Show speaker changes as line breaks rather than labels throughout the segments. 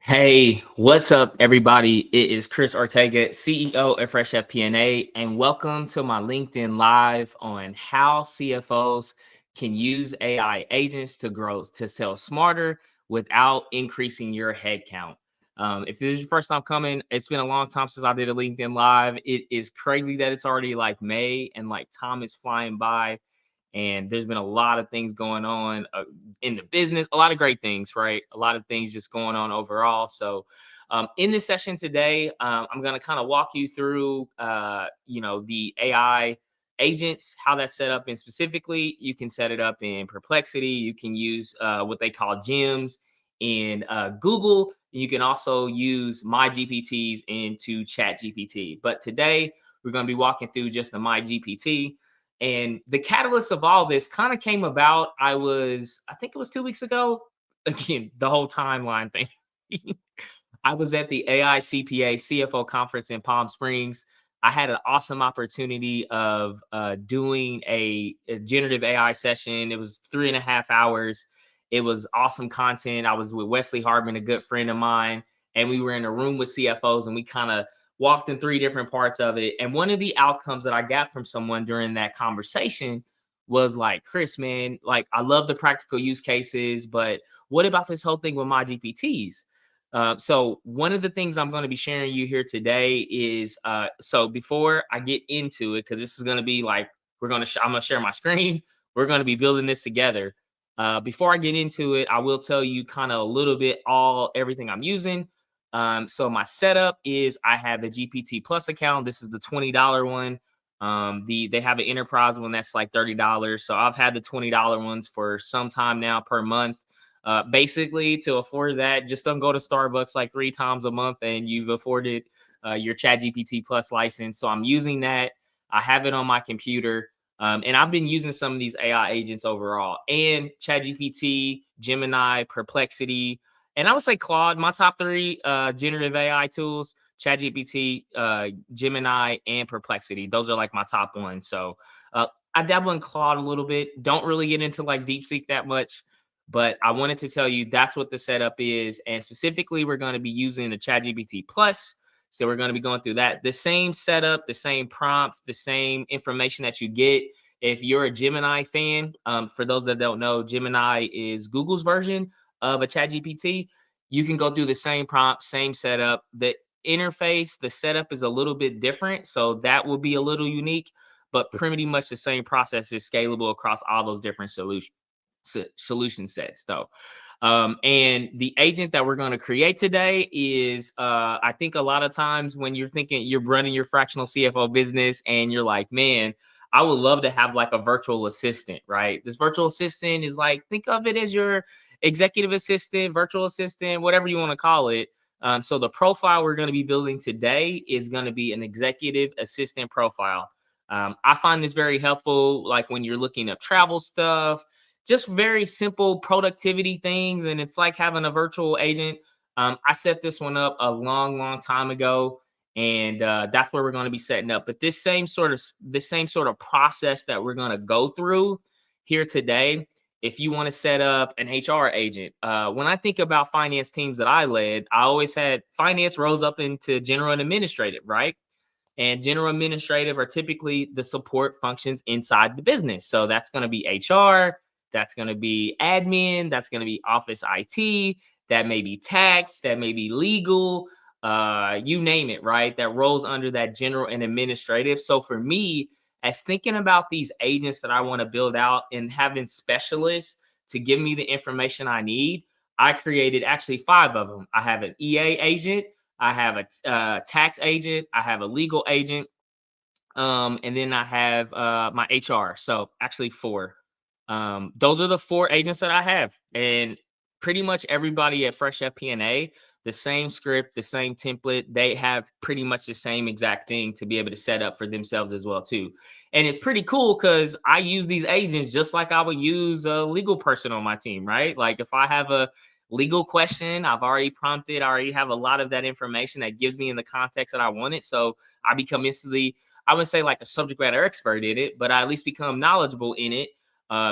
Hey, what's up, everybody? It is Chris Ortega, CEO of Fresh FPA, and welcome to my LinkedIn Live on how CFOs can use AI agents to grow, to sell smarter without increasing your headcount. If this is your first time coming, it's been a long time since I did a LinkedIn Live. It is crazy that it's already like May and like time is flying by, and there's been a lot of things going on in the business, a lot of great things, right? A lot of things just going on overall. So in this session today, I'm going to kind of walk you through the AI agents, how that's set up. And specifically, you can set it up in Perplexity. You can use what they call gems in Google. You can also use my GPTs into chat GPT. But today we're going to be walking through just the my GPT. And the catalyst of all this kind of came about. I think it was 2 weeks ago. Again, the whole timeline thing. I was at the AI CPA CFO conference in Palm Springs. I had an awesome opportunity of doing a generative AI session. It was 3.5 hours. It was awesome content. I was with Wesley Hardman, a good friend of mine, and we were in a room with CFOs, and we kind of walked in three different parts of it. And one of the outcomes that I got from someone during that conversation was like, Chris, man, like I love the practical use cases, but what about this whole thing with my GPTs? So one of the things I'm going to be sharing you here today is so before I get into it, because this is going to be like I'm going to share my screen. We're going to be building this together. Before I get into it, I will tell you kind of a little bit everything I'm using. So my setup is I have a GPT Plus account. This is the $20 one. They have an enterprise one that's like $30. So I've had the $20 ones for some time now per month. Basically, to afford that, just don't go to Starbucks like 3 times a month and you've afforded your Chat GPT Plus license. So I'm using that. I have it on my computer. And I've been using some of these AI agents overall and Chat GPT, Gemini, Perplexity, and I would say Claude. My top three generative AI tools: ChatGPT, Gemini, and Perplexity. Those are like my top ones. So I dabble in Claude a little bit. Don't really get into like DeepSeek that much, but I wanted to tell you that's what the setup is. And specifically, we're going to be using the ChatGPT Plus. So we're going to be going through that. The same setup, the same prompts, the same information that you get. If you're a Gemini fan, for those that don't know, Gemini is Google's version of a chat GPT. You can go through the same prompt, same setup. The interface, the setup is a little bit different. So that will be a little unique, but pretty much the same process is scalable across all those different solution sets though. And the agent that we're going to create today is I think a lot of times when you're thinking you're running your fractional CFO business and you're like, man, I would love to have like a virtual assistant, right? This virtual assistant is like, think of it as your executive assistant, virtual assistant, whatever you want to call it. So the profile we're going to be building today is going to be an executive assistant profile. I find this very helpful, like when you're looking up travel stuff, just very simple productivity things. And it's like having a virtual agent. I set this one up a long time ago, and that's where we're going to be setting up. But this same sort of process that we're going to go through here today, if you want to set up an HR agent, when I think about finance teams that I led, I always had finance rose up into general and administrative, right? And general administrative are typically the support functions inside the business. So that's going to be HR, that's going to be admin, that's going to be office IT, that may be tax, that may be legal, you name it, right? That rolls under that general and administrative. So for me, as thinking about these agents that I want to build out and having specialists to give me the information I need, I created actually 5 of them. I have an EA agent, I have a tax agent, I have a legal agent, and then I have my HR. So actually 4. Those are the 4 agents that I have, and pretty much everybody at Fresh FP&A, the same script, the same template. They have pretty much the same exact thing to be able to set up for themselves as well too. And it's pretty cool because I use these agents just like I would use a legal person on my team, right? Like if I have a legal question, I've already prompted, I already have a lot of that information that gives me in the context that I want it. So I become instantly, I would say like a subject matter expert in it, but I at least become knowledgeable in it.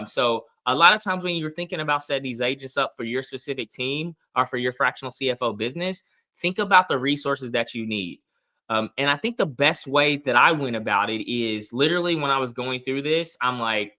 So a lot of times when you're thinking about setting these agents up for your specific team or for your fractional CFO business, think about the resources that you need. And I think the best way that I went about it is literally when I was going through this, I'm like,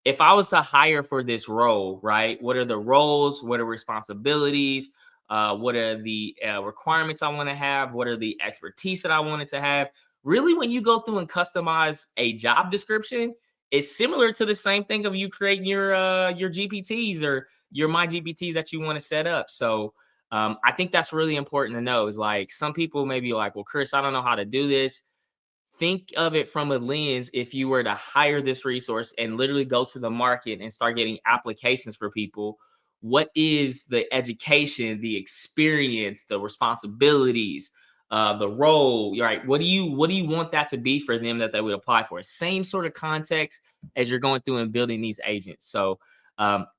if I was to hire for this role, right? What are the roles? What are responsibilities? What are the requirements I want to have? What are the expertise that I wanted to have? Really, when you go through and customize a job description, it's similar to the same thing of you creating your GPTs or your my GPTs that you want to set up. So I think that's really important to know. Is like some people may be like, well, Chris, I don't know how to do this. Think of it from a lens if you were to hire this resource and literally go to the market and start getting applications for people. What is the education, the experience, the responsibilities, the role, right? What do you want that to be for them that they would apply for? Same sort of context as you're going through and building these agents. So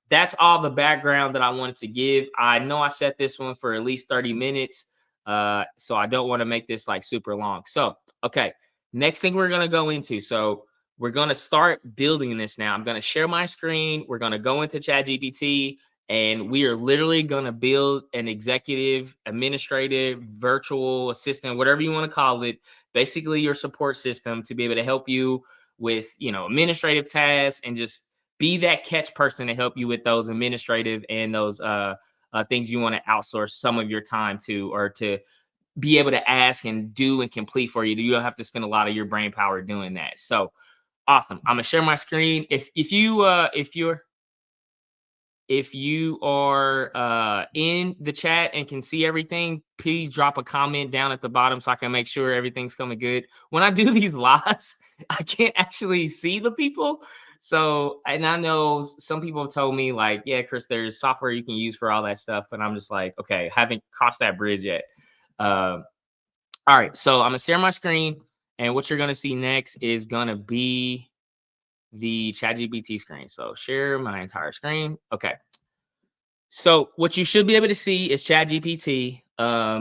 that's all the background that I wanted to give. I know I set this one for at least 30 minutes. So I don't want to make this like super long. So, okay. Next thing we're going to go into. So we're going to start building this now. I'm going to share my screen. We're going to go into ChatGPT and we are literally going to build an executive, administrative, virtual assistant, whatever you want to call it, basically your support system to be able to help you with, administrative tasks and just be that catch person to help you with those administrative and those things you want to outsource some of your time to or to be able to ask and do and complete for you. You don't have to spend a lot of your brain power doing that. So awesome. I'm gonna share my screen. If you are in the chat and can see everything, please drop a comment down at the bottom so I can make sure everything's coming good. When I do these lives, I can't actually see the people. So, and I know some people have told me like, yeah, Chris, there's software you can use for all that stuff. And I'm just like, okay, haven't crossed that bridge yet. All right, so I'm gonna share my screen, and what you're gonna see next is gonna be the ChatGPT screen. So share my entire screen. Okay. So what you should be able to see is ChatGPT.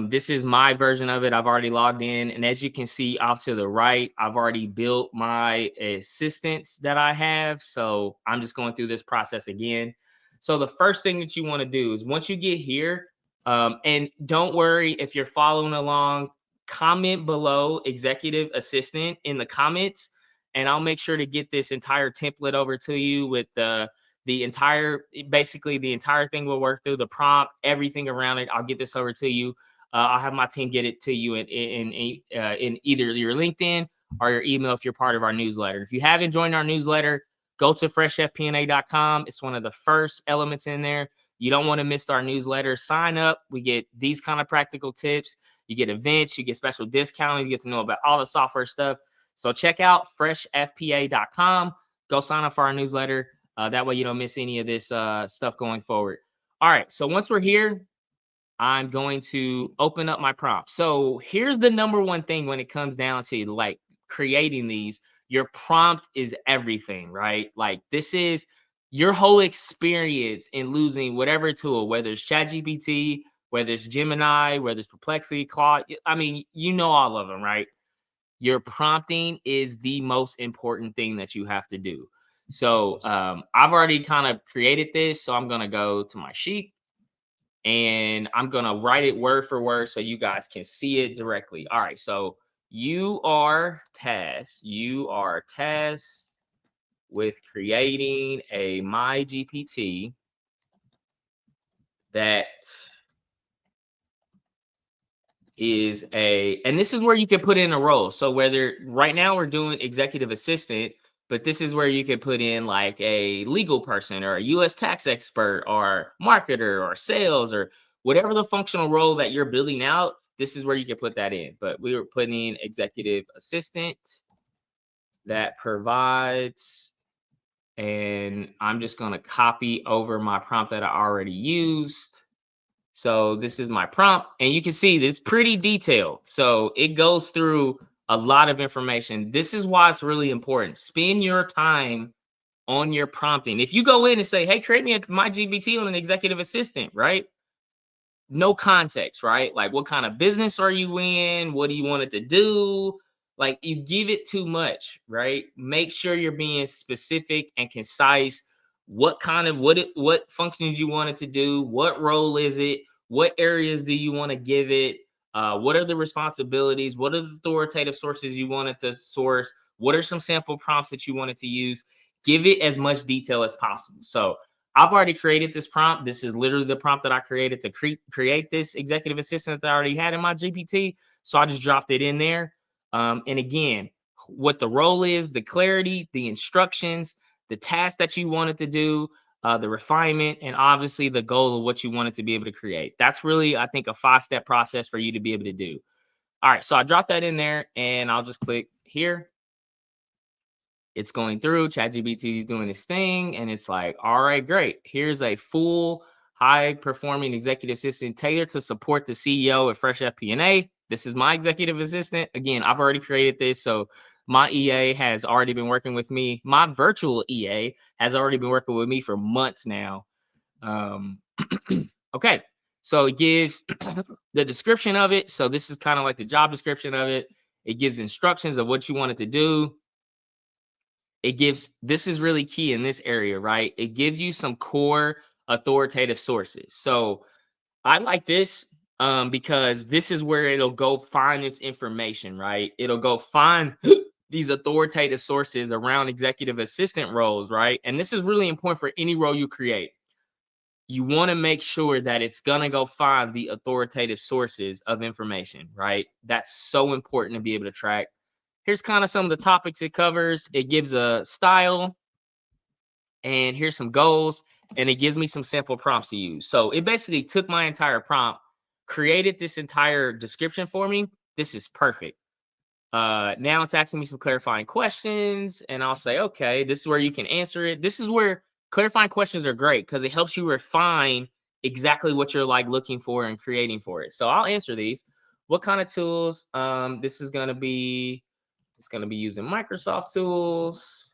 This is my version of it. I've already logged in, and as you can see off to the right, I've already built my assistants that I have. So I'm just going through this process again. So the first thing that you want to do is once you get here, and don't worry if you're following along, comment below executive assistant in the comments, and I'll make sure to get this entire template over to you with the entire basically the entire thing will work through the prompt, everything around it. I'll get this over to you. I'll have my team get it to you in either your LinkedIn or your email if you're part of our newsletter. If you haven't joined our newsletter, go to freshfpna.com. It's one of the first elements in there. You don't want to miss our newsletter. Sign up. We get these kind of practical tips. You get events, you get special discounts, you get to know about all the software stuff. So check out freshfpa.com. Go sign up for our newsletter. That way you don't miss any of this stuff going forward. All right, so once we're here, I'm going to open up my prompt. So here's the number one thing when it comes down to like creating these. Your prompt is everything, right? Like this is your whole experience in losing whatever tool, whether it's ChatGPT, whether it's Gemini, whether it's Perplexity, Claude. I mean, you know all of them, right? Your prompting is the most important thing that you have to do. So I've already kind of created this. So I'm going to go to my sheet and I'm going to write it word for word so you guys can see it directly. All right. So you are tasked with creating a My GPT that and this is where you can put in a role. So whether right now we're doing executive assistant, but this is where you can put in like a legal person or a US tax expert or marketer or sales or whatever the functional role that you're building out, this is where you can put that in. But we were putting in executive assistant that provides, and I'm just going to copy over my prompt that I already used. So this is my prompt, and you can see it's pretty detailed. So it goes through a lot of information. This is why it's really important. Spend your time on your prompting. If you go in and say, hey, create me my GPT on an executive assistant, right? No context, right? Like what kind of business are you in? What do you want it to do? Like you give it too much, right? Make sure you're being specific and concise what functions you want it to do, what role is it, what areas do you want to give it, what are the responsibilities, what are the authoritative sources you want it to source, what are some sample prompts that you want it to use. Give it as much detail as possible. So I've already created this prompt. This is literally the prompt that I created to create this executive assistant that I already had in my GPT. So I just dropped it in there. And again, what the role is, the clarity, the instructions, the task that you want it to do, the refinement, and obviously the goal of what you want it to be able to create. That's really, I think, a 5-step process for you to be able to do. All right, so I dropped that in there and I'll just click here. It's going through, ChatGPT is doing its thing, and it's like, all right, great. Here's a full high-performing executive assistant tailored to support the CEO of Fresh FP&A. This is my executive assistant. Again, I've already created this, so my EA has already been working with me. My virtual EA has already been working with me for months now. Okay, so it gives the description of it. So this is kind of like the job description of it. It gives instructions of what you want it to do. It gives, this is really key in this area, right? It gives you some core authoritative sources. So I like this because this is where it'll go find its information, right? It'll go find these authoritative sources around executive assistant roles, right? And this is really important for any role you create. You want to make sure that it's going to go find the authoritative sources of information, right? That's so important to be able to track. Here's kind of some of the topics it covers. It gives a style, and here's some goals, and it gives me some sample prompts to use. So it basically took my entire prompt, created this entire description for me. This is perfect. Now it's asking me some clarifying questions, and I'll say, okay, this is where you can answer it. This is where clarifying questions are great because it helps you refine exactly what you're like looking for and creating for it. So I'll answer these. What kind of tools? This is going to be, it's going to be using Microsoft tools.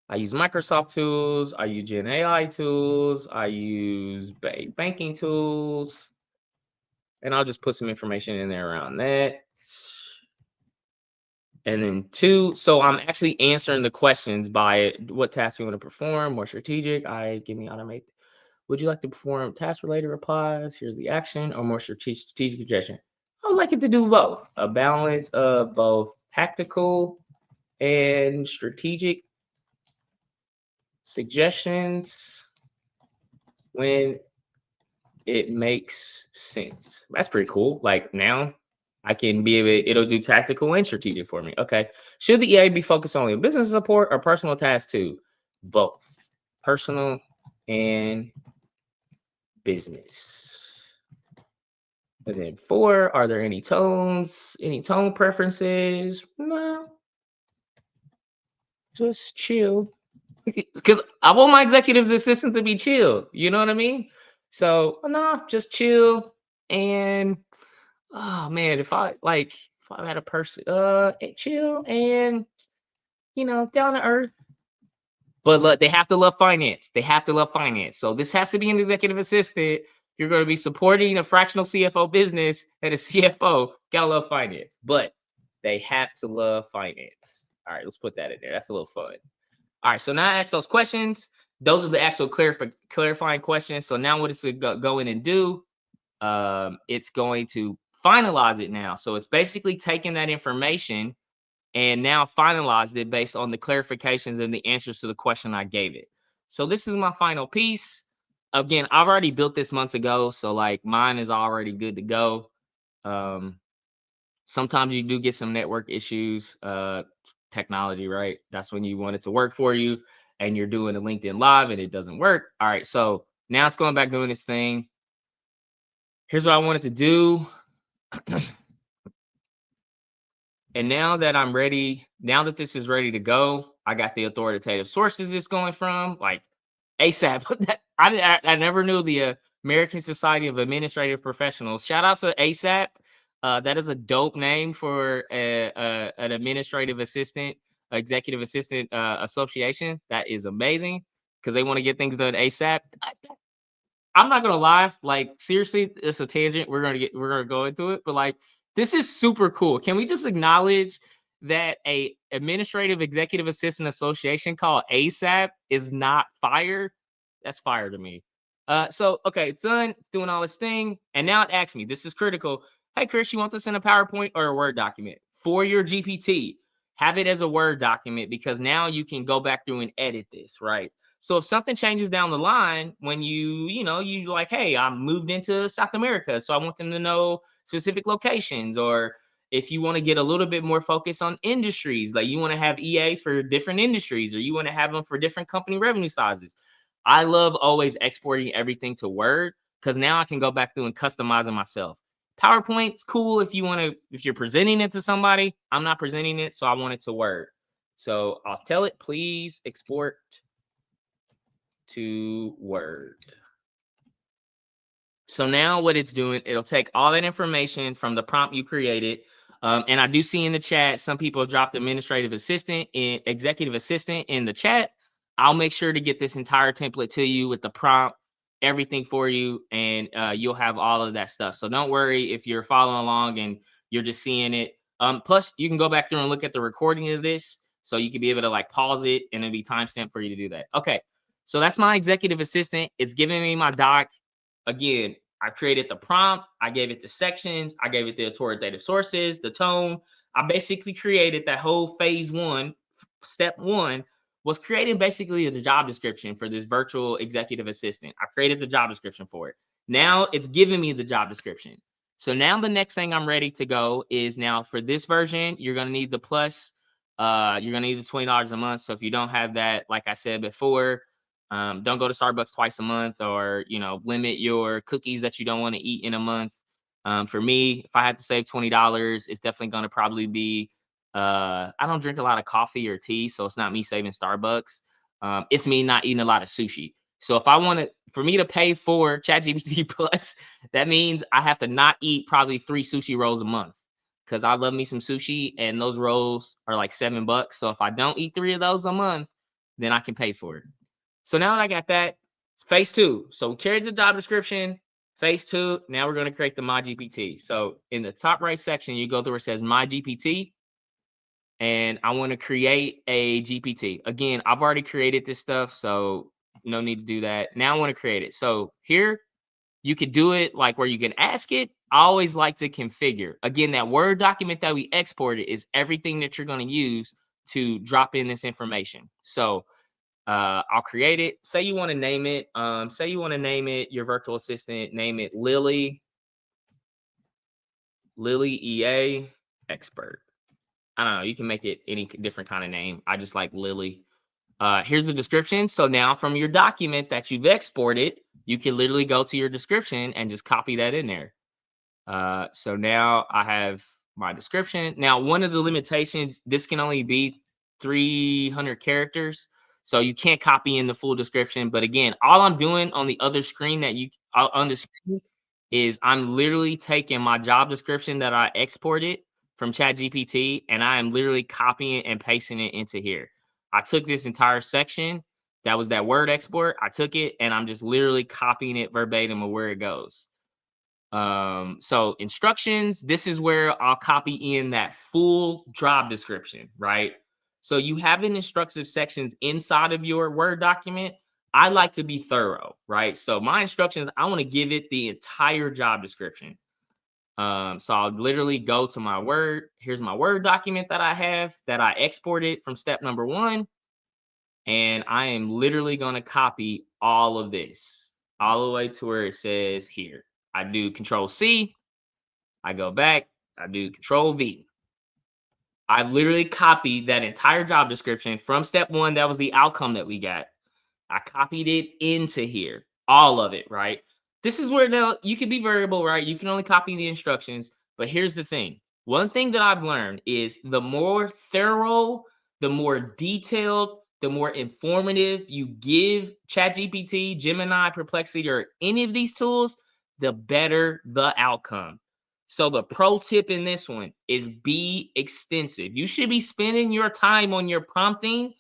I use Microsoft tools. I use Gen AI tools. I use banking tools. And I'll just put some information in there around that. And then 2, so I'm actually answering the questions by what tasks you want to perform, more strategic. Give me automate. Would you like to perform task-related replies? Here's the action, or more strategic suggestion. I would like it to do both. A balance of both tactical and strategic suggestions when it makes sense. That's pretty cool. Like now I can be able, it'll do tactical and strategic for me. Okay. Should the EA be focused only on business support or personal tasks too? Both personal and business. And then 4, are there any tone preferences? No, just chill. Because I want my executive's assistant to be chill. You know what I mean? So no, just chill. And oh man, if I had a person, chill and down to earth. But look, they have to love finance. They have to love finance. So this has to be an executive assistant. You're going to be supporting a fractional CFO business, and a CFO gotta love finance. But they have to love finance. All right, let's put that in there. That's a little fun. All right, so now I ask those questions. Those are the actual clarifying questions. So now what it's going to go in and do, it's going to finalize it now. So it's basically taking that information and now finalized it based on the clarifications and the answers to the question I gave it. So this is my final piece. Again, I've already built this months ago, so like mine is already good to go. Sometimes you do get some network issues, technology, right? That's when you want it to work for you and you're doing a LinkedIn live and it doesn't work. All right, so now it's going back doing this thing. Here's what I wanted to do. And now that I'm ready, now that this is ready to go, I got the authoritative sources it's going from, like ASAP. I never knew the American Society of Administrative Professionals. Shout out to ASAP. That is a dope name for an administrative assistant, executive assistant association. That is amazing because they want to get things done ASAP. I'm not gonna lie, like seriously, it's a tangent. We're gonna go into it, but like this is super cool. Can we just acknowledge that a administrative executive assistant association called ASAP is not fire, that's fire to me. So okay, it's done. It's doing all this thing, and now it asks me. This is critical. Hey, Chris, you want this in a PowerPoint or a Word document for your GPT? Have it as a Word document because now you can go back through and edit this, right? So if something changes down the line, when you like, hey, I moved into South America, so I want them to know specific locations, or if you want to get a little bit more focus on industries, like you want to have EAs for different industries, or you want to have them for different company revenue sizes. I love always exporting everything to Word because now I can go back through and customize it myself. PowerPoint's cool if you want to, if you're presenting it to somebody. I'm not presenting it, so I want it to Word. So I'll tell it, please export to Word. So now what it's doing, it'll take all that information from the prompt you created. And I do see in the chat, some people dropped administrative assistant and executive assistant in the chat. I'll make sure to get this entire template to you with the prompt, everything for you, and you'll have all of that stuff. So don't worry if you're following along and you're just seeing it. Plus, you can go back through and look at the recording of this. So you can be able to like pause it and it'll be timestamped for you to do that. Okay. So that's my executive assistant. It's giving me my doc. Again, I created the prompt, I gave it the sections, I gave it the authoritative sources, the tone. I basically created that whole phase one, step one was creating basically the job description for this virtual executive assistant. I created the job description for it. Now it's giving me the job description. So now the next thing I'm ready to go is now for this version, you're going to need the plus. You're going to need the $20 a month. So if you don't have that, like I said before, don't go to Starbucks twice a month, or limit your cookies that you don't want to eat in a month. For me, if I had to save $20, it's definitely going to probably be. I don't drink a lot of coffee or tea, so it's not me saving Starbucks. It's me not eating a lot of sushi. So if I want to, for me to pay for ChatGPT Plus, that means I have to not eat probably 3 sushi rolls a month because I love me some sushi, and those rolls are like $7. So if I don't eat 3 of those a month, then I can pay for it. So now that I got that, it's phase two. So we carried the job description. Phase two, now we're going to create the My GPT. So in the top right section, you go through where it says My GPT, and I want to create a GPT. Again, I've already created this stuff, so no need to do that. Now I want to create it. So here, you could do it like where you can ask it. I always like to configure. Again, that Word document that we exported is everything that you're going to use to drop in this information. So I'll create it. Say you want to name it. Say you want to name it your virtual assistant. Name it Lily EA Expert. I don't know. You can make it any different kind of name. I just like Lily. Here's the description. So now from your document that you've exported, you can literally go to your description and just copy that in there. So now I have my description. Now, one of the limitations, this can only be 300 characters. So you can't copy in the full description. But again, all I'm doing on the other screen on the screen is I'm literally taking my job description that I exported from ChatGPT, and I am literally copying and pasting it into here. I took this entire section that was that Word export. I took it and I'm just literally copying it verbatim of where it goes. So instructions, this is where I'll copy in that full job description, right? So you have an instructive sections inside of your Word document. I like to be thorough, right? So my instructions, I want to give it the entire job description. So I'll literally go to my Word. Here's my Word document that I have that I exported from step number 1. And I am literally going to copy all of this all the way to where it says here. I do Control C, I go back, I do Control V. I literally copied that entire job description from step 1. That was the outcome that we got. I copied it into here, all of it, right? This is where now you can be variable, right? You can only copy the instructions, but here's the thing. One thing that I've learned is the more thorough, the more detailed, the more informative you give ChatGPT, Gemini, Perplexity, or any of these tools, the better the outcome. So the pro tip in this one is be extensive. You should be spending your time on your prompting,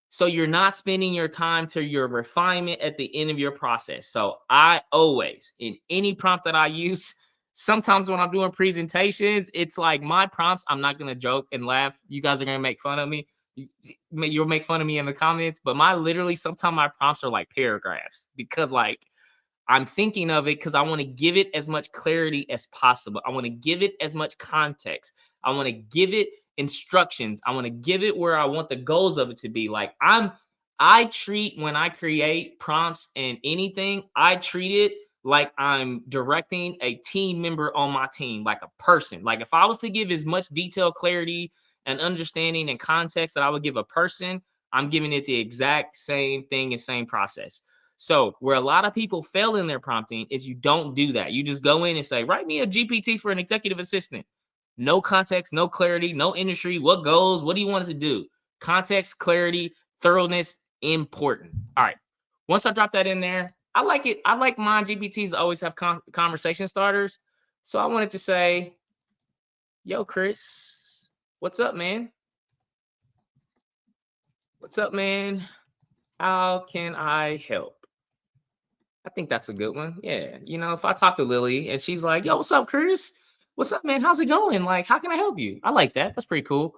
so you're not spending your time to your refinement at the end of your process. So I always, in any prompt that I use, sometimes when I'm doing presentations, it's like my prompts, I'm not gonna joke and laugh. You guys are gonna make fun of me. You'll make fun of me in the comments, but my literally sometimes my prompts are like paragraphs because like I'm thinking of it because I want to give it as much clarity as possible. I want to give it as much context. I want to give it instructions. I want to give it where I want the goals of it to be. Like I treat when I create prompts and anything, I treat it like I'm directing a team member on my team, like a person. Like if I was to give as much detail, clarity, and understanding and context that I would give a person, I'm giving it the exact same thing and same process. So where a lot of people fail in their prompting is you don't do that. You just go in and say, write me a GPT for an executive assistant. No context, no clarity, no industry. What goes? What do you want it to do? Context, clarity, thoroughness, important. All right. Once I drop that in there, I like it. I like my GPTs to always have conversation starters. So I wanted to say, yo, Chris, what's up, man? What's up, man? How can I help? I think that's a good one. Yeah. You know, if I talk to Lily and she's like, yo, what's up, Chris? What's up, man? How's it going? Like, how can I help you? I like that. That's pretty cool.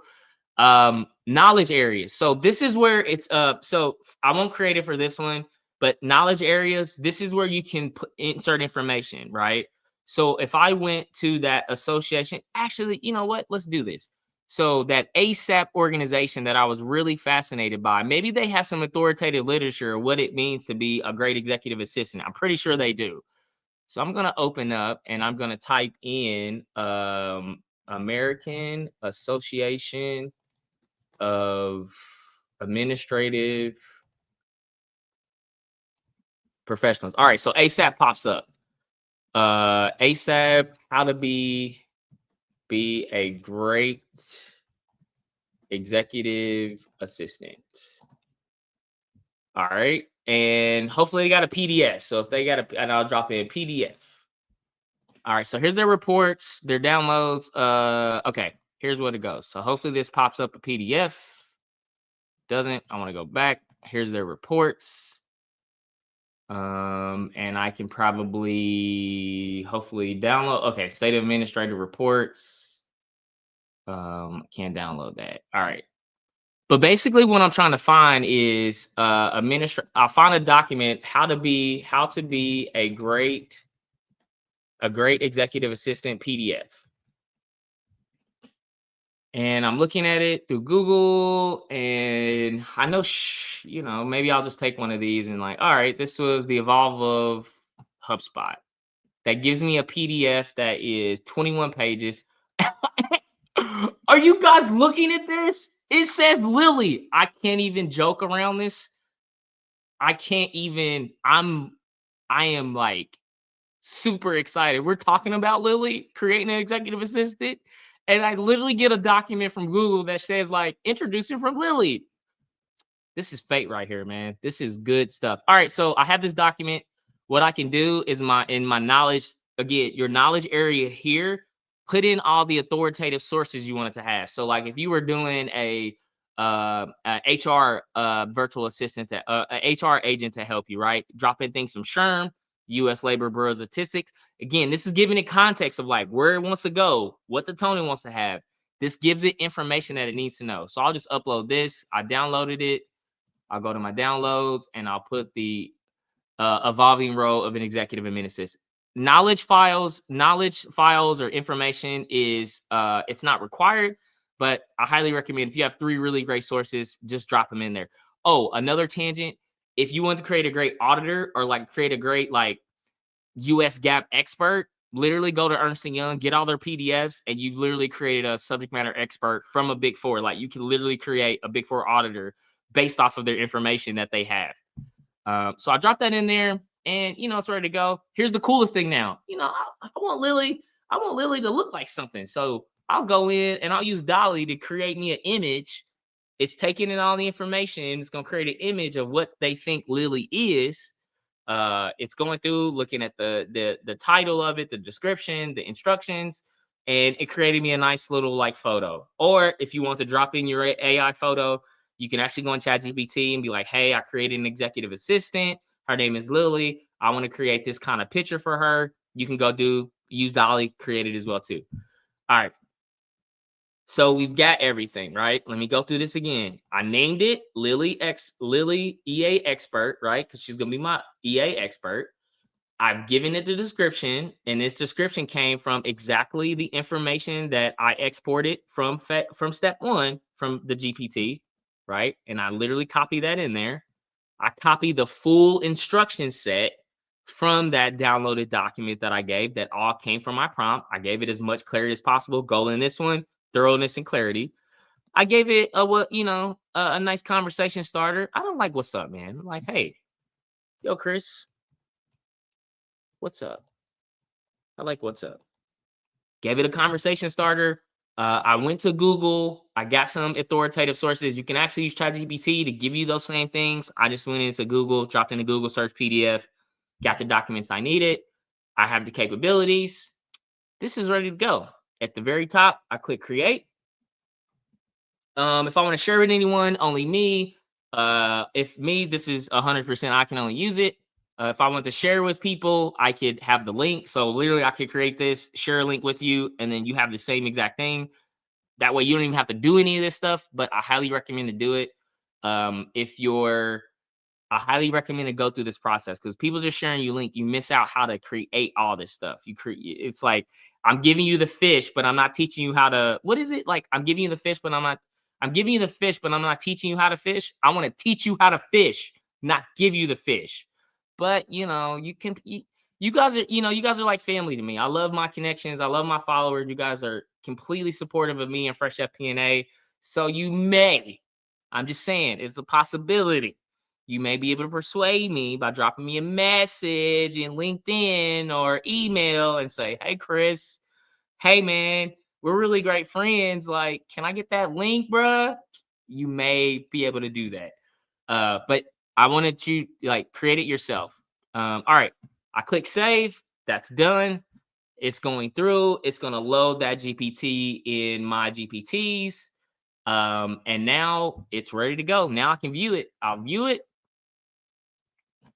Knowledge areas. So this is where it's so I won't create it for this one, but knowledge areas, this is where you can insert information, right? So if I went to that association, actually, you know what? Let's do this. So that ASAP organization that I was really fascinated by, maybe they have some authoritative literature what it means to be a great executive assistant. I'm pretty sure they do. So I'm gonna open up and I'm gonna type in American Association of Administrative Professionals. All right, so ASAP pops up. ASAP, how to be a great executive assistant. All right, and hopefully they got a PDF. So if they got a, and I'll drop in PDF. All right, so here's their reports, their downloads. Okay, here's what it goes. So hopefully this pops up a PDF. Doesn't. I want to go back. Here's their reports. And I can probably hopefully download. Okay, state administrative reports. Can't download that. All right. But basically what I'm trying to find is I'll find a document how to be a great executive assistant PDF. And I'm looking at it through Google, and I know, you know, maybe I'll just take one of these and like, all right, this was the Evolve of HubSpot. That gives me a PDF that is 21 pages. Are you guys looking at this? It says Lily. I can't even joke around this. I can't even. I am like super excited. We're talking about Lily creating an executive assistant, and I literally get a document from Google that says like introducing from Lily. This is fate right here, man. This is good stuff. All right, so I have this document. What I can do is in my knowledge, again, your knowledge area here, put in all the authoritative sources you want it to have. So like if you were doing a HR virtual assistant, a HR agent to help you, right? Drop in things from SHRM, U.S. Labor Bureau Statistics. Again, this is giving it context of like where it wants to go, what the Tony wants to have. This gives it information that it needs to know. So I'll just upload this. I downloaded it. I'll go to my downloads and I'll put the evolving role of an executive admin assistant. Knowledge files or information is it's not required, but I highly recommend if you have 3 really great sources, just drop them in there. Oh, another tangent. If you want to create a great auditor or like create a great like US GAAP expert, literally go to Ernst & Young, get all their PDFs, and you literally created a subject matter expert from a Big Four. Like you can literally create a Big Four auditor based off of their information that they have. So I dropped that in there, and you know it's ready to go. Here's the coolest thing now. You know, I want Lily to look like something. So I'll go in and I'll use Dolly to create me an image. It's taking in all the information. It's gonna create an image of what they think Lily is. It's going through looking at the title of it, the description, the instructions, and it created me a nice little like photo. Or if you want to drop in your AI photo, you can actually go on ChatGPT and be like, hey, I created an executive assistant. Her name is Lily. I want to create this kind of picture for her. You can go do, use Dolly, create it as well too. All right. So we've got everything, right? Let me go through this again. I named it Lily EA Expert, right? Because she's gonna be my EA expert. I've given it the description, and this description came from exactly the information that I exported from step one from the GPT, right? And I literally copied that in there. I copied the full instruction set from that downloaded document that I gave that all came from my prompt. I gave it as much clarity as possible. Goal in this one, thoroughness and clarity. I gave it a nice conversation starter. I don't like what's up, man. I'm like, hey, yo, Chris, what's up? I like what's up. Gave it a conversation starter. I went to Google. I got some authoritative sources. You can actually use ChatGPT to give you those same things. I just went into Google, dropped into Google search PDF, got the documents I needed. I have the capabilities. This is ready to go. At the very top, I click create. If I want to share with anyone, only me. If me, this is 100%. I can only use it. If I want to share with people, I could have the link. So literally, I could create this, share a link with you, and then you have the same exact thing. That way, you don't even have to do any of this stuff. But I highly recommend to do it. If you're I highly recommend to go through this process because people just sharing you link, you miss out how to create all this stuff. It's like I'm giving you the fish, but I'm not teaching you how to. What is it like? I'm giving you the fish, but I'm not. I'm giving you the fish, but I'm not teaching you how to fish. I want to teach you how to fish, not give you the fish. But you can. You guys are, you guys are like family to me. I love my connections. I love my followers. You guys are completely supportive of me and Fresh FP&A. So you may. I'm just saying, it's a possibility you may be able to persuade me by dropping me a message in LinkedIn or email and say, hey, Chris, hey, man, we're really great friends. Like, can I get that link, bruh? You may be able to do that. But I wanted you like create it yourself. All right. I click save. That's done. It's going through. It's going to load that GPT in my GPTs. And now it's ready to go. Now I can view it. I'll view it.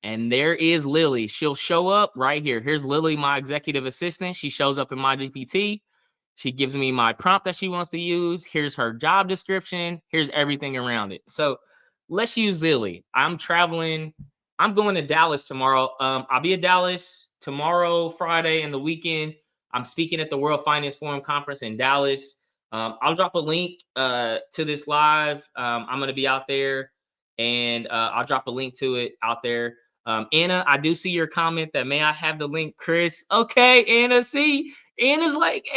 And there is Lily. She'll show up right here. Here's Lily, my executive assistant. She shows up in my GPT. She gives me my prompt that she wants to use. Here's her job description. Here's everything around it. So let's use Lily. I'm traveling. I'm going to Dallas tomorrow. I'll be at Dallas tomorrow, Friday, and the weekend. I'm speaking at the World Finance Forum Conference in Dallas. I'll drop a link to this live. I'm going to be out there, and I'll drop a link to it out there. Anna, I do see your comment that may I have the link, Chris. Okay, Anna, see, Anna's like,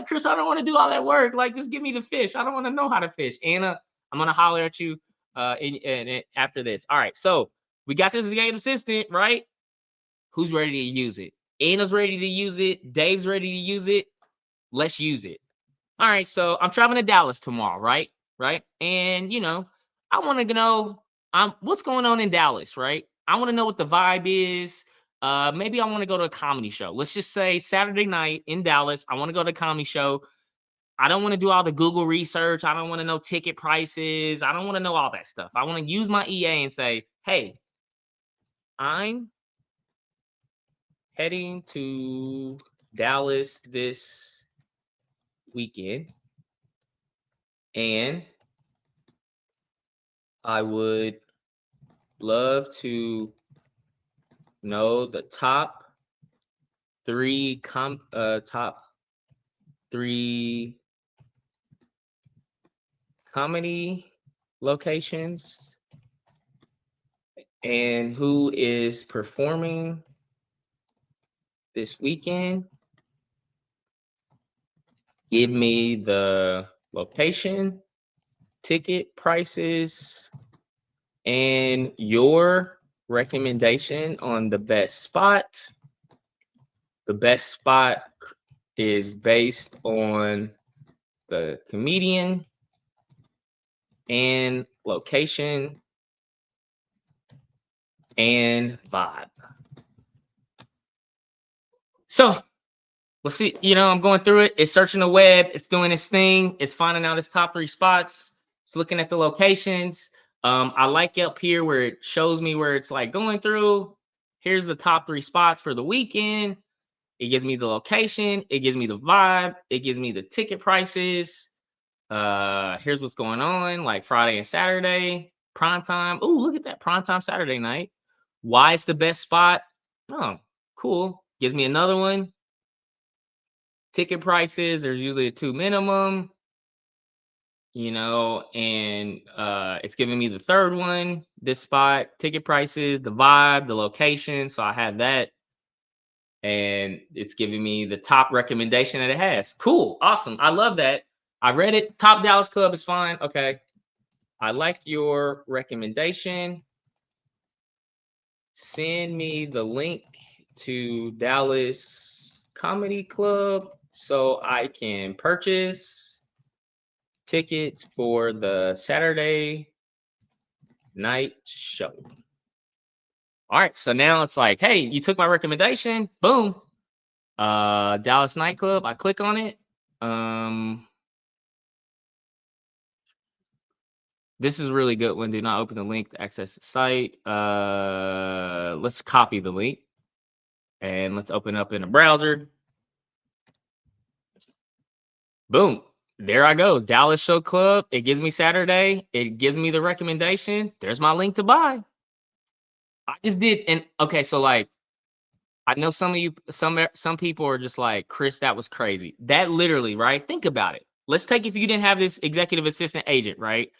Chris, I don't want to do all that work. Like, just give me the fish. I don't want to know how to fish. Anna, I'm gonna holler at you after this. All right, so we got this game assistant, right? Who's ready to use it? Anna's ready to use it. Dave's ready to use it. Let's use it. All right, so I'm traveling to Dallas tomorrow, right? Right, and I want to know what's going on in Dallas, right? I want to know what the vibe is. Maybe I want to go to a comedy show. Let's just say Saturday night in Dallas. I want to go to a comedy show. I don't want to do all the Google research. I don't want to know ticket prices. I don't want to know all that stuff. I want to use my EA and say, hey, I'm heading to Dallas this weekend, and I would love to know the top three comedy locations and who is performing this weekend. Give me the location, ticket prices, and your recommendation on the best spot. The best spot is based on the comedian and location and vibe. So let's see, I'm going through it. It's searching the web. It's doing its thing. It's finding out its top 3 spots. It's looking at the locations. I like up here where it shows me where it's like going through. Here's the top 3 spots for the weekend. It gives me the location. It gives me the vibe. It gives me the ticket prices. Here's what's going on, like Friday and Saturday, prime time. Oh, look at that prime time Saturday night. Why it's the best spot? Oh, cool. Gives me another one. Ticket prices. There's usually a two minimum, and it's giving me the third one. This spot, ticket prices, the vibe, the location. So I have that, and it's giving me the top recommendation that it has. Cool, awesome. I love that. I read it. Top Dallas Club is fine. Okay. I like your recommendation. Send me the link to Dallas Comedy Club so I can purchase tickets for the Saturday night show. All right, so now it's like, hey, you took my recommendation. Boom. Dallas nightclub. I click on it. This is a really good one. Do not open the link to access the site. Let's copy the link and let's open up in a browser. Boom. There I go. Dallas Show Club. It gives me Saturday. It gives me the recommendation. There's my link to buy. I just did. And okay, so like, I know some of you, some people are just like, Chris, that was crazy. That literally, right? Think about it. Let's take if you didn't have this executive assistant agent, right?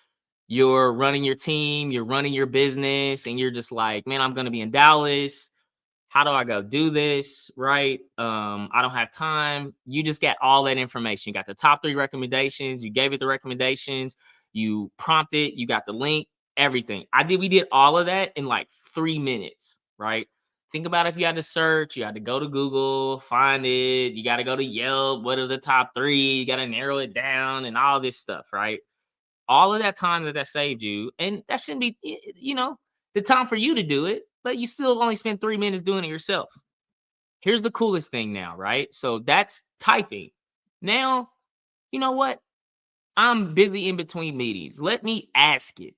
You're running your team, you're running your business, and you're just like, man, I'm going to be in Dallas. How do I go do this? Right. I don't have time. You just got all that information. You got the top 3 recommendations. You gave it the recommendations. You prompted. You got the link. Everything. We did all of that in like 3 minutes. Right. Think about if you had to search. You had to go to Google, find it. You got to go to Yelp. What are the top 3? You got to narrow it down and all this stuff. Right. All of that time that saved you, and that shouldn't be, the time for you to do it, but you still only spend 3 minutes doing it yourself. Here's the coolest thing now, right? So that's typing. Now, you know what? I'm busy in between meetings. Let me ask it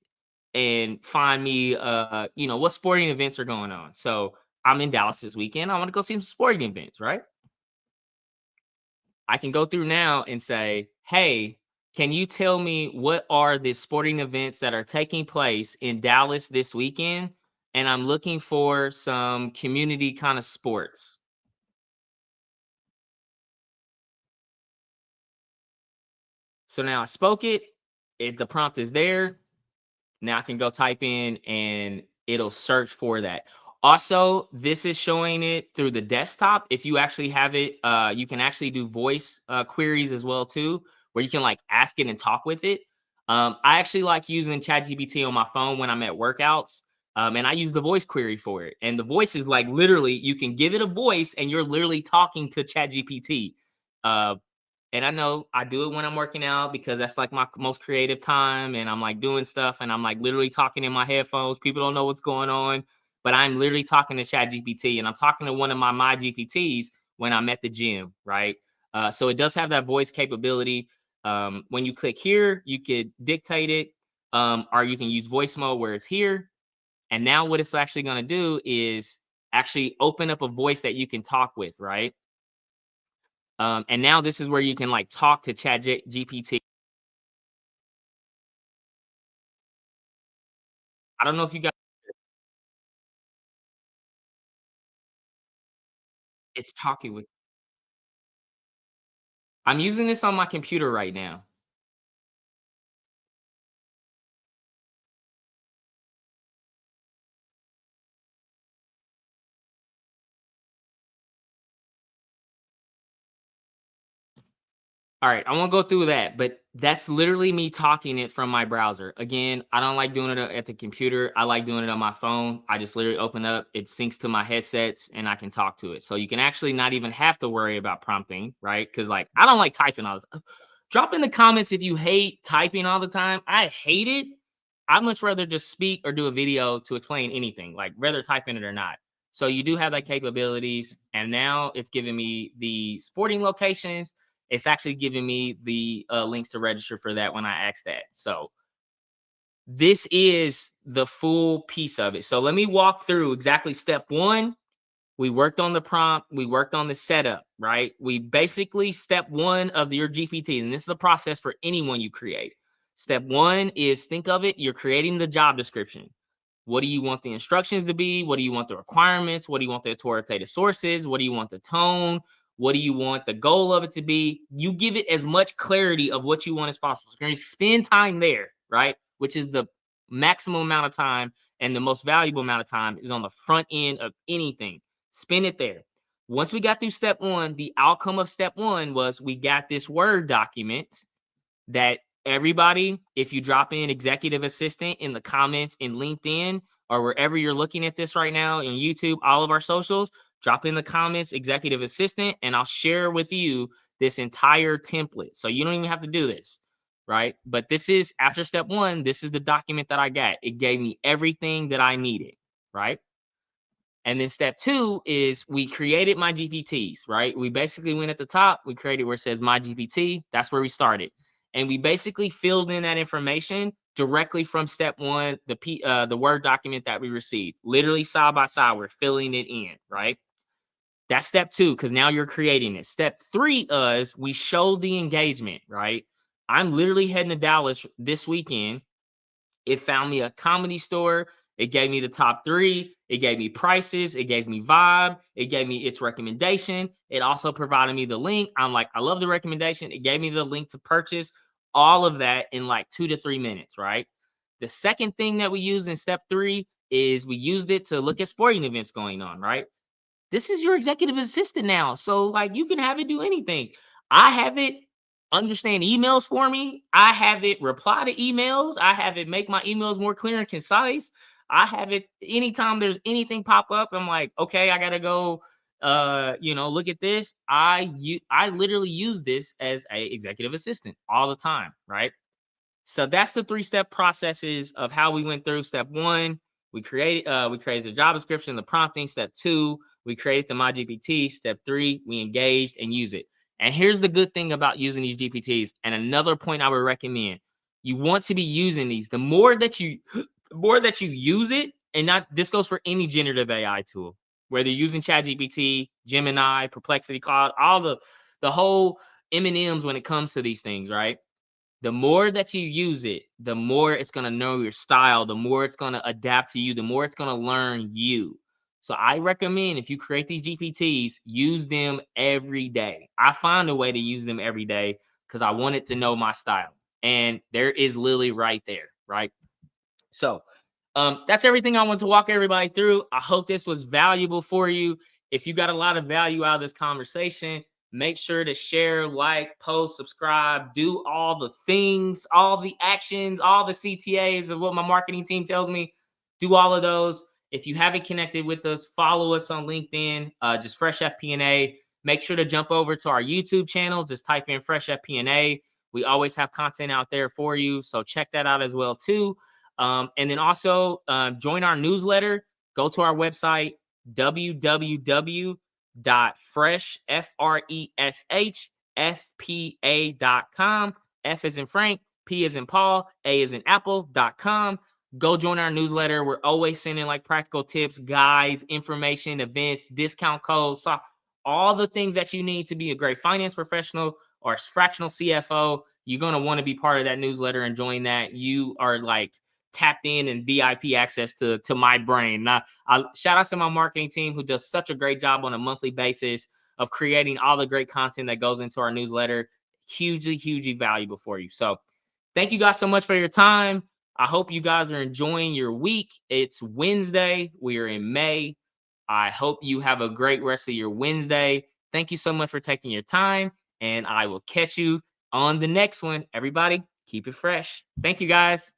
and find me, what sporting events are going on. So I'm in Dallas this weekend. I want to go see some sporting events, right? I can go through now and say, hey, can you tell me what are the sporting events that are taking place in Dallas this weekend? And I'm looking for some community kind of sports. So now I spoke it. The prompt is there. Now I can go type in and it'll search for that. Also, this is showing it through the desktop. If you actually have it, you can actually do voice queries as well too, where you can like ask it and talk with it. I actually like using ChatGPT on my phone when I'm at workouts, and I use the voice query for it. And the voice is like literally, you can give it a voice, and you're literally talking to ChatGPT. Uh, and I know I do it when I'm working out because that's like my most creative time. And I'm like doing stuff and I'm like literally talking in my headphones. People don't know what's going on, but I'm literally talking to ChatGPT and I'm talking to one of my GPTs when I'm at the gym, right? So it does have that voice capability. When you click here, you could dictate it, or you can use voice mode where it's here. And now what it's actually going to do is actually open up a voice that you can talk with, right? And now this is where you can like talk to GPT. I don't know if you guys, it's talking with. I'm using this on my computer right now. All right, I won't go through that, but that's literally me talking it from my browser. Again, I don't like doing it at the computer. I like doing it on my phone. I just literally open up, it syncs to my headsets, and I can talk to it. So you can actually not even have to worry about prompting, right? Because like I don't like typing all the time. Drop in the comments if you hate typing all the time. I hate it. I'd much rather just speak or do a video to explain anything, like whether typing it or not. So you do have that capabilities, and now it's giving me the sporting locations. It's actually giving me the links to register for that when I ask that. So this is the full piece of it. So let me walk through exactly step 1 We worked on the prompt, we worked on the setup, right? We basically, step one of your GPT, and this is the process for anyone you create. Step one is, think of it, you're creating the job description. What do you want the instructions to be? What do you want the requirements? What do you want the authoritative sources? What do you want the tone? What do you want the goal of it to be? You give it as much clarity of what you want as possible. So you're going to spend time there, right? Which is the maximum amount of time, and the most valuable amount of time is on the front end of anything. Spend it there. Once we got through step one, the outcome of step one was we got this Word document that everybody, if you drop in executive assistant in the comments in LinkedIn or wherever you're looking at this right now, in YouTube, all of our socials, drop in the comments executive assistant, and I'll share with you this entire template. So you don't even have to do this, right? But this is, after step one, this is the document that I got. It gave me everything that I needed, right? And then step two is we created my GPTs, right? We basically went at the top, we created where it says my GPT. That's where we started. And we basically filled in that information directly from step one, the Word document that we received. Literally side by side, we're filling it in, right? That's step two, because now you're creating it. Step three is we show the engagement, right? I'm literally heading to Dallas this weekend. It found me a comedy store. It gave me the top three. It gave me prices. It gave me vibe. It gave me its recommendation. It also provided me the link. I'm like, I love the recommendation. It gave me the link to purchase. All of that in like 2 to 3 minutes, right? The second thing that we used in step three is we used it to look at sporting events going on, right? This is your executive assistant now. So like you can have it do anything. I have it understand emails for me. I have it reply to emails. I have it make my emails more clear and concise. I have it anytime there's anything pop up, I'm like, okay, I gotta go look at this. I literally use this as a executive assistant all the time, right? So that's the three-step processes of how we went through. Step one, we created the job description, the prompting. Step two, we created the MyGPT. Step three, we engaged and use it. And here's the good thing about using these GPTs, and another point I would recommend: you want to be using these. The more that you, the more that you use it, and not this goes for any generative AI tool, whether you're using ChatGPT, Gemini, Perplexity Cloud, all the whole M&Ms when it comes to these things, right? The more that you use it, the more it's going to know your style, the more it's going to adapt to you, the more it's going to learn you. So I recommend, if you create these GPTs, use them every day. I find a way to use them every day because I want it to know my style. And there is Lily right there, right? So that's everything I want to walk everybody through. I hope this was valuable for you. If you got a lot of value out of this conversation, make sure to share, like, post, subscribe, do all the things, all the actions, all the CTAs of what my marketing team tells me. Do all of those. If you haven't connected with us, follow us on LinkedIn, just Fresh FP&A. Make sure to jump over to our YouTube channel. Just type in Fresh FP&A. We always have content out there for you, so check that out as well too. And then also join our newsletter. Go to our website, www.freshfpA.com. F is in Frank, P is in Paul, A is in Apple.com. Go join our newsletter. We're always sending like practical tips, guides, information, events, discount codes, so all the things that you need to be a great finance professional or fractional CFO. You're going to want to be part of that newsletter and join that. You are like tapped in and VIP access to my brain. Now, I shout out to my marketing team who does such a great job on a monthly basis of creating all the great content that goes into our newsletter. Hugely, hugely valuable for you. So thank you guys so much for your time. I hope you guys are enjoying your week. It's Wednesday. We are in May. I hope you have a great rest of your Wednesday. Thank you so much for taking your time, and I will catch you on the next one. Everybody, keep it fresh. Thank you, guys.